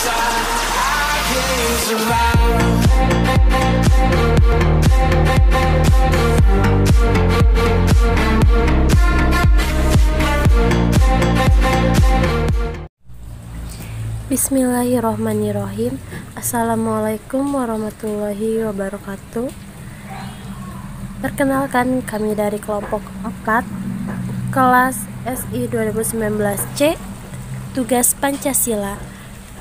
Bismillahirrohmanirrohim. Assalamualaikum warahmatullahi wabarakatuh. Perkenalkan, kami dari kelompok 4 kelas SI 2019C, tugas Pancasila,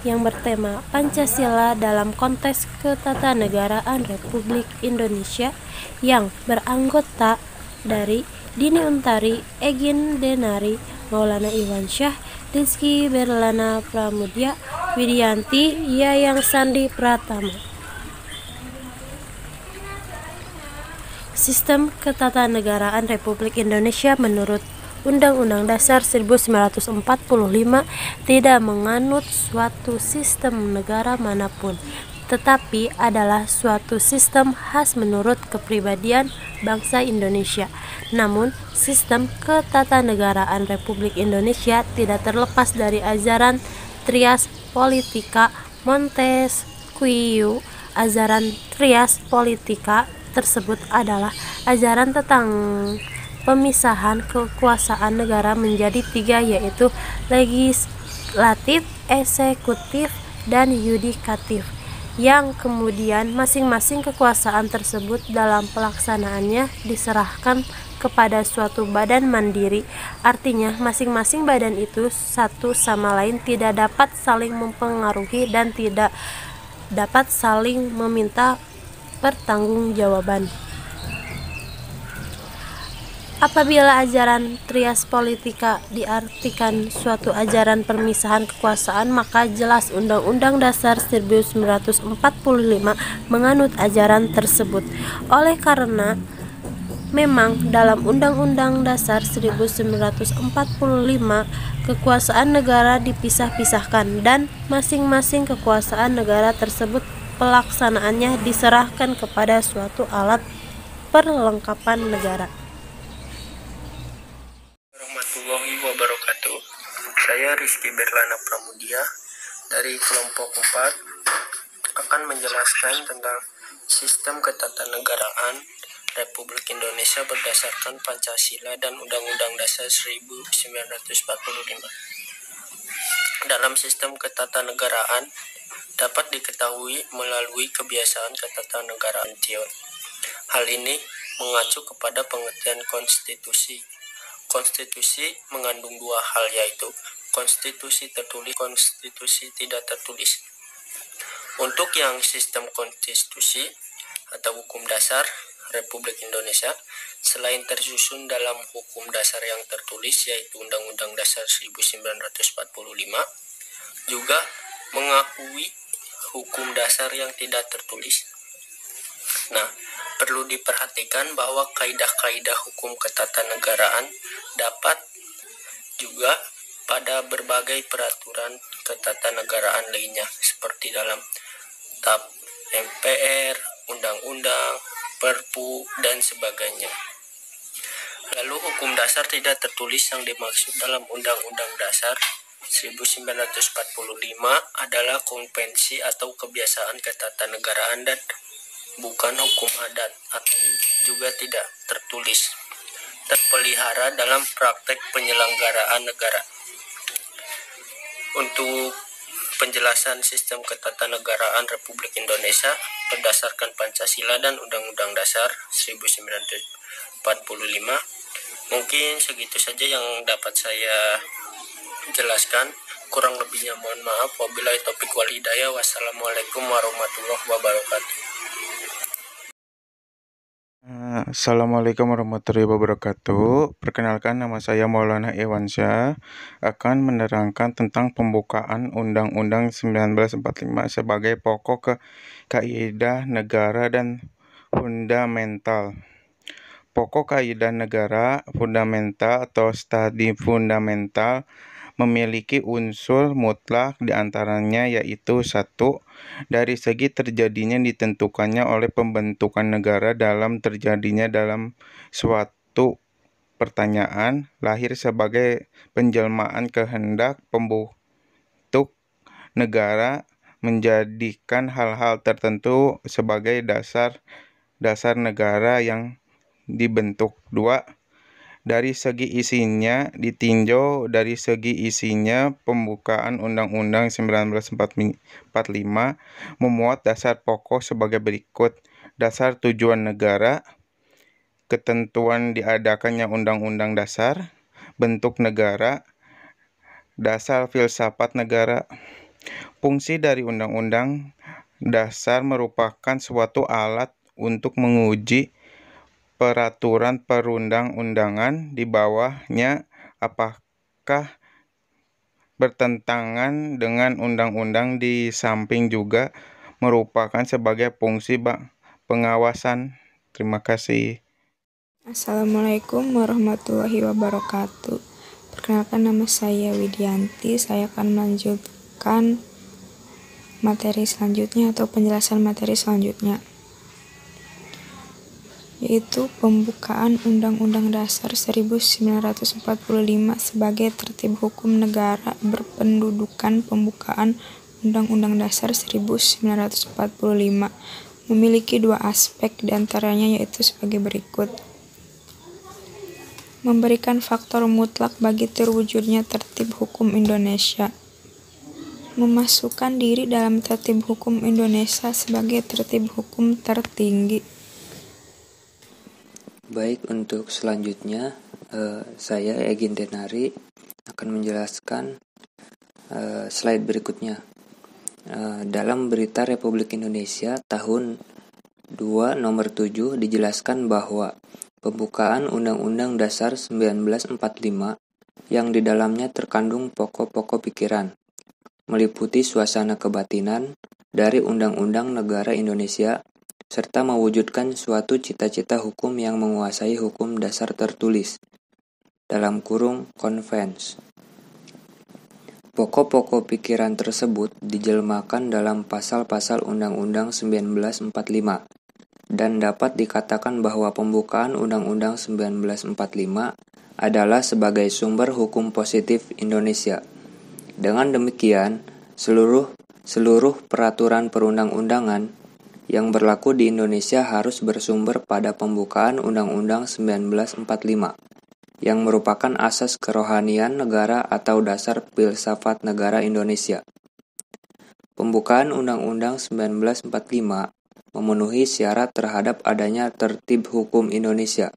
yang bertema Pancasila dalam konteks ketatanegaraan Republik Indonesia, yang beranggota dari Dini Untari, Egin Denari, Maulana Iwansyah, Rizky Berlana Pramudia, Widianti, Yayang Sandi Pratama. Sistem ketatanegaraan Republik Indonesia menurut Undang-Undang Dasar 1945 tidak menganut suatu sistem negara manapun, tetapi adalah suatu sistem khas menurut kepribadian bangsa Indonesia. Namun, sistem ketatanegaraan Republik Indonesia tidak terlepas dari ajaran Trias Politika Montesquieu. Ajaran Trias Politika tersebut adalah ajaran tentang pemisahan kekuasaan negara menjadi 3, yaitu legislatif, eksekutif, dan yudikatif, yang kemudian masing-masing kekuasaan tersebut dalam pelaksanaannya diserahkan kepada suatu badan mandiri. Artinya, masing-masing badan itu satu sama lain tidak dapat saling mempengaruhi dan tidak dapat saling meminta pertanggungjawaban. Apabila ajaran Trias Politika diartikan suatu ajaran permisahan kekuasaan, maka jelas Undang-Undang Dasar 1945 menganut ajaran tersebut. Oleh karena memang dalam Undang-Undang Dasar 1945 kekuasaan negara dipisah-pisahkan dan masing-masing kekuasaan negara tersebut pelaksanaannya diserahkan kepada suatu alat perlengkapan negara. Warahmatullahi wabarakatuh. Saya Rizky Berlana Pramudia dari kelompok 4 akan menjelaskan tentang sistem ketatanegaraan Republik Indonesia berdasarkan Pancasila dan Undang-Undang Dasar 1945. Dalam sistem ketatanegaraan dapat diketahui melalui kebiasaan ketatanegaraan teori. Hal ini mengacu kepada pengertian konstitusi. Konstitusi mengandung 2 hal, yaitu konstitusi tertulis, konstitusi tidak tertulis. Untuk yang sistem konstitusi atau hukum dasar Republik Indonesia, selain tersusun dalam hukum dasar yang tertulis yaitu Undang-Undang Dasar 1945, juga mengakui hukum dasar yang tidak tertulis. Nah, perlu diperhatikan bahwa kaidah-kaidah hukum ketatanegaraan dapat juga pada berbagai peraturan ketatanegaraan lainnya, seperti dalam TAP MPR, undang-undang, Perpu, dan sebagainya. Lalu hukum dasar tidak tertulis yang dimaksud dalam Undang-Undang Dasar 1945 adalah konvensi atau kebiasaan ketatanegaraan dan bukan hukum adat, atau juga tidak tertulis, terpelihara dalam praktek penyelenggaraan negara. Untuk penjelasan sistem ketatanegaraan Republik Indonesia berdasarkan Pancasila dan Undang-Undang Dasar 1945, mungkin segitu saja yang dapat saya jelaskan. Kurang lebihnya mohon maaf. Wabillahi taufiq wal hidayah. Wassalamualaikum warahmatullahi wabarakatuh. Assalamualaikum warahmatullahi wabarakatuh. Perkenalkan, nama saya Maulana Iwansyah, akan menerangkan tentang pembukaan Undang-Undang 1945 sebagai pokok kaidah negara dan fundamental. Pokok kaidah negara fundamental atau studi fundamental memiliki unsur mutlak diantaranya, yaitu 1. Dari segi terjadinya ditentukannya oleh pembentukan negara dalam terjadinya dalam suatu pertanyaan lahir sebagai penjelmaan kehendak pembentuk negara menjadikan hal-hal tertentu sebagai dasar negara yang dibentuk. 2. Dari segi isinya ditinjau dari segi isinya pembukaan Undang-Undang 1945 memuat dasar pokok sebagai berikut. Dasar tujuan negara, ketentuan diadakannya Undang-Undang Dasar, bentuk negara, dasar filsafat negara. Fungsi dari Undang-Undang Dasar merupakan suatu alat untuk menguji peraturan perundang-undangan di bawahnya apakah bertentangan dengan undang-undang, di samping juga merupakan sebagai fungsi pengawasan. Terima kasih. Assalamualaikum warahmatullahi wabarakatuh. Perkenalkan, nama saya Widianti. Saya akan melanjutkan materi selanjutnya atau penjelasan materi selanjutnya, yaitu pembukaan Undang-Undang Dasar 1945 sebagai tertib hukum negara berpendudukan. Pembukaan Undang-Undang Dasar 1945 memiliki dua aspek, diantaranya yaitu sebagai berikut: memberikan faktor mutlak bagi terwujudnya tertib hukum Indonesia, memasukkan diri dalam tertib hukum Indonesia sebagai tertib hukum tertinggi. Baik, untuk selanjutnya saya Egin Denari akan menjelaskan slide berikutnya. Dalam Berita Republik Indonesia tahun 2 nomor 7 dijelaskan bahwa pembukaan Undang-Undang Dasar 1945 yang di dalamnya terkandung pokok-pokok pikiran, meliputi suasana kebatinan dari Undang-Undang Negara Indonesia, serta mewujudkan suatu cita-cita hukum yang menguasai hukum dasar tertulis, dalam kurung Convents. Pokok-pokok pikiran tersebut dijelmakan dalam pasal-pasal Undang-Undang 1945, dan dapat dikatakan bahwa pembukaan Undang-Undang 1945 adalah sebagai sumber hukum positif Indonesia. Dengan demikian, seluruh peraturan perundang-undangan yang berlaku di Indonesia harus bersumber pada pembukaan Undang-Undang 1945, yang merupakan asas kerohanian negara atau dasar filsafat negara Indonesia. Pembukaan Undang-Undang 1945 memenuhi syarat terhadap adanya tertib hukum Indonesia.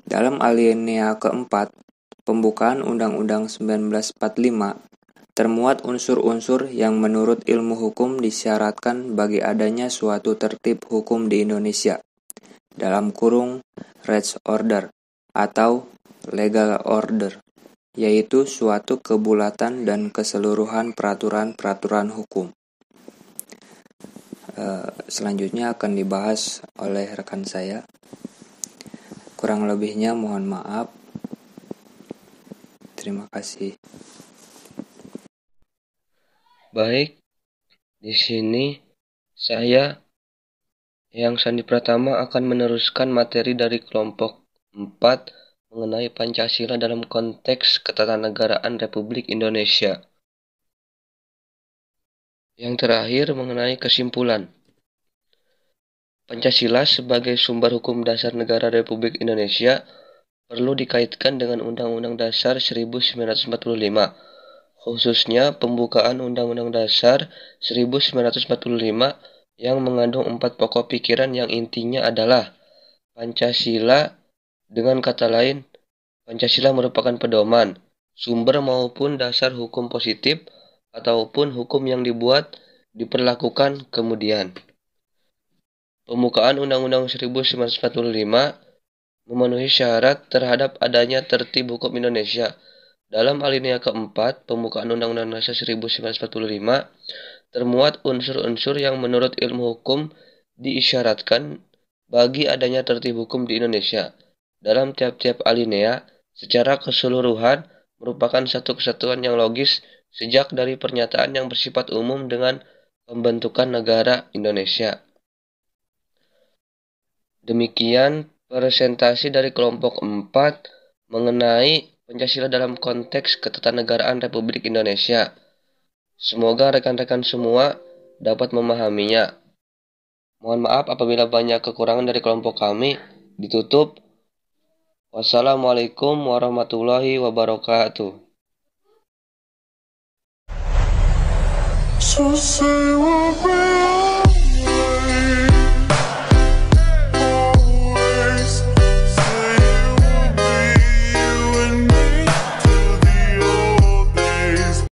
Dalam alinea keempat, pembukaan Undang-Undang 1945 termuat unsur-unsur yang menurut ilmu hukum disyaratkan bagi adanya suatu tertib hukum di Indonesia, dalam kurung Rechts Order atau Legal Order, yaitu suatu kebulatan dan keseluruhan peraturan-peraturan hukum. Selanjutnya akan dibahas oleh rekan saya. Kurang lebihnya mohon maaf. Terima kasih. Baik, di sini saya Yang Sandi Pratama akan meneruskan materi dari kelompok 4 mengenai Pancasila dalam konteks ketatanegaraan Republik Indonesia. Yang terakhir mengenai kesimpulan. Pancasila sebagai sumber hukum dasar negara Republik Indonesia perlu dikaitkan dengan Undang-Undang Dasar 1945, khususnya pembukaan Undang-Undang Dasar 1945 yang mengandung 4 pokok pikiran yang intinya adalah Pancasila. Dengan kata lain, Pancasila merupakan pedoman, sumber maupun dasar hukum positif ataupun hukum yang diperlakukan kemudian. Pembukaan Undang-Undang 1945 memenuhi syarat terhadap adanya tertib hukum Indonesia. Dalam alinea keempat, pembukaan Undang-Undang Dasar 1945 termuat unsur-unsur yang menurut ilmu hukum diisyaratkan bagi adanya tertib hukum di Indonesia. Dalam tiap-tiap alinea, secara keseluruhan merupakan satu kesatuan yang logis sejak dari pernyataan yang bersifat umum dengan pembentukan negara Indonesia. Demikian presentasi dari kelompok 4 mengenai Pancasila dalam konteks ketatanegaraan Republik Indonesia. Semoga rekan-rekan semua dapat memahaminya. Mohon maaf apabila banyak kekurangan dari kelompok kami. Ditutup. Wassalamualaikum warahmatullahi wabarakatuh. So say what